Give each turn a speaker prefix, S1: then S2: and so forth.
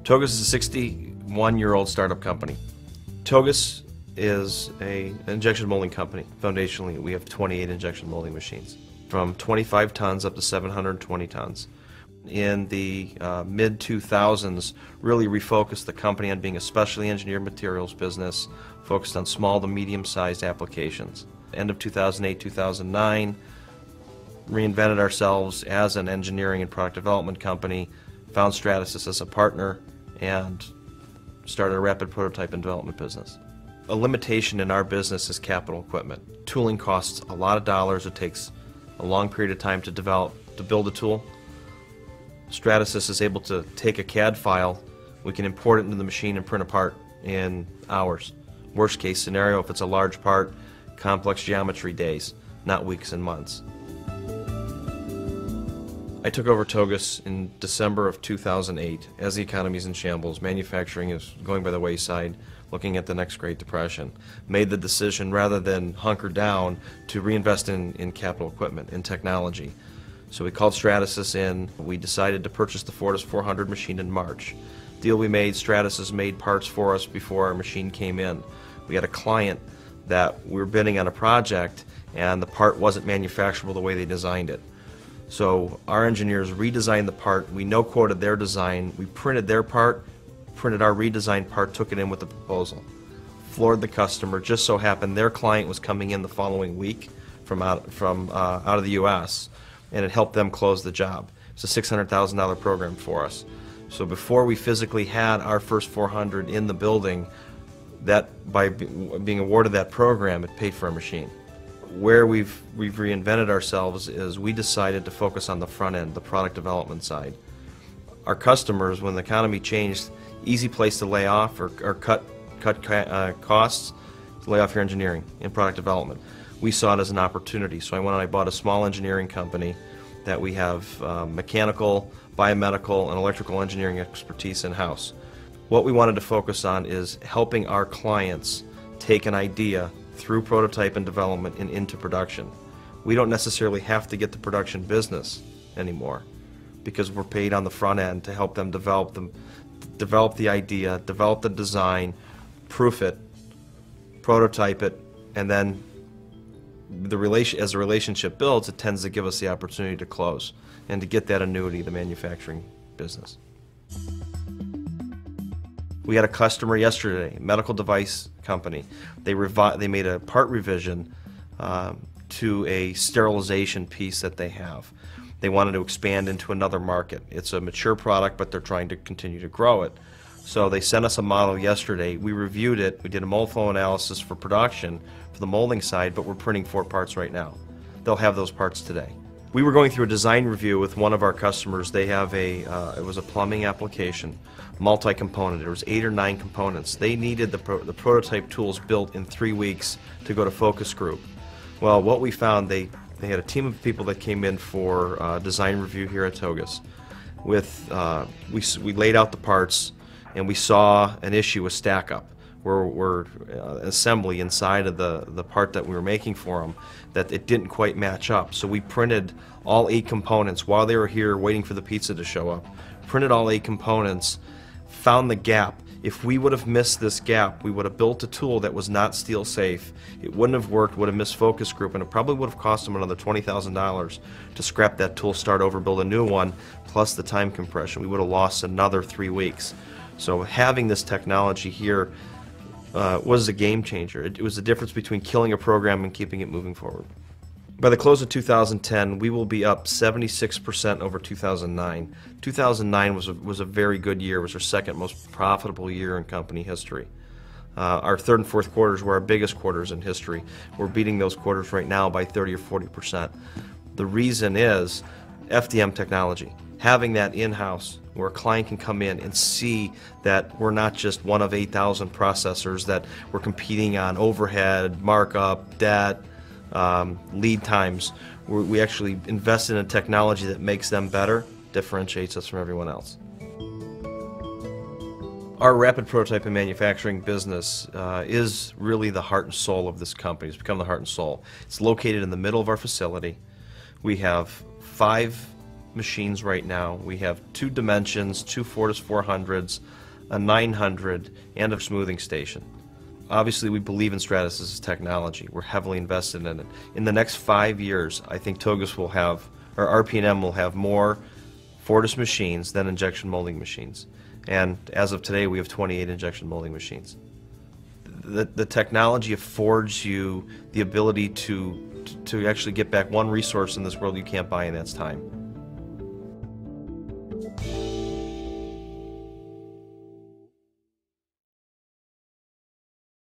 S1: Thogus is a 61-year-old startup company. Thogus is an injection molding company. Foundationally, we have 28 injection molding machines, from 25 tons up to 720 tons. In the mid-2000s, really refocused the company on being a specially engineered materials business, focused on small to medium-sized applications. End of 2008, 2009, reinvented ourselves as an engineering and product development company, found Stratasys as a partner, and started a rapid prototype and development business. A limitation in our business is capital equipment. Tooling costs a lot of dollars. It takes a long period of time to build a tool. Stratasys is able to take a CAD file, we can import it into the machine and print a part in hours. Worst case scenario, if it's a large part, complex geometry, days, not weeks and months. I took over Thogus in December of 2008. As the economy's in shambles, manufacturing is going by the wayside, looking at the next Great Depression. Made the decision, rather than hunker down, to reinvest in capital equipment, in technology. So we called Stratasys in. We decided to purchase the Fortis 400 machine in March. Deal we made, Stratasys made parts for us before our machine came in. We had a client that we were bidding on a project, and the part wasn't manufacturable the way they designed it. So our engineers redesigned the part, we no-quoted their design, we printed their part, printed our redesigned part, took it in with the proposal. Floored the customer. Just so happened their client was coming in the following week from out of the U.S., and it helped them close the job. It's a $600,000 program for us. So before we physically had our first 400 in the building, that by being awarded that program, it paid for our machine. Where we've reinvented ourselves is we decided to focus on the front end, the product development side. Our customers, when the economy changed, easy place to lay off or cut costs, to lay off your engineering and product development. We saw it as an opportunity, so I went and I bought a small engineering company that we have mechanical, biomedical, and electrical engineering expertise in-house. What we wanted to focus on is helping our clients take an idea through prototype and development and into production. We don't necessarily have to get the production business anymore because we're paid on the front end to help them develop the idea, develop the design, proof it, prototype it, and then as the relationship builds, it tends to give us the opportunity to close and to get that annuity, the manufacturing business. We had a customer yesterday, medical device company. They made a part revision to a sterilization piece that they have. They wanted to expand into another market. It's a mature product, but they're trying to continue to grow it. So they sent us a model yesterday. We reviewed it. We did a mold flow analysis for production for the molding side, but we're printing 4 parts right now. They'll have those parts today. We were going through a design review with one of our customers. They have it was a plumbing application, multi-component. There was 8 or 9 components. They needed the prototype tools built in 3 weeks to go to focus group. Well, what we found, they had a team of people that came in for design review here at Thogus. We laid out the parts, and we saw an issue with stack up. Were assembly inside of the part that we were making for them, that it didn't quite match up. So we printed all 8 components while they were here waiting for the pizza to show up. Printed all 8 components, found the gap. If we would have missed this gap, we would have built a tool that was not steel safe. It wouldn't have worked, would have missed focus group, and it probably would have cost them another $20,000 to scrap that tool, start over, build a new one, plus the time compression. We would have lost another 3 weeks. So having this technology here was a game changer. It was the difference between killing a program and keeping it moving forward. By the close of 2010, we will be up 76% over 2009. 2009 was a very good year. It was our second most profitable year in company history. Our third and fourth quarters were our biggest quarters in history. We're beating those quarters right now by 30 or 40%. The reason is FDM technology. Having that in-house where a client can come in and see that we're not just one of 8,000 processors, that we're competing on overhead, markup, debt, lead times. We actually invest in a technology that makes them better, differentiates us from everyone else. Our rapid prototype and manufacturing business is really the heart and soul of this company. It's become the heart and soul. It's located in the middle of our facility. We have 5 machines right now. We have 2 dimensions, 2 Fortis 400s, a 900, and a smoothing station. Obviously, we believe in Stratus's technology. We're heavily invested in it. In the next 5 years, I think Thogus will have, or RP&M will have more Fortis machines than injection molding machines. And as of today, we have 28 injection molding machines. The technology affords you the ability to actually get back one resource in this world you can't buy, and that's time.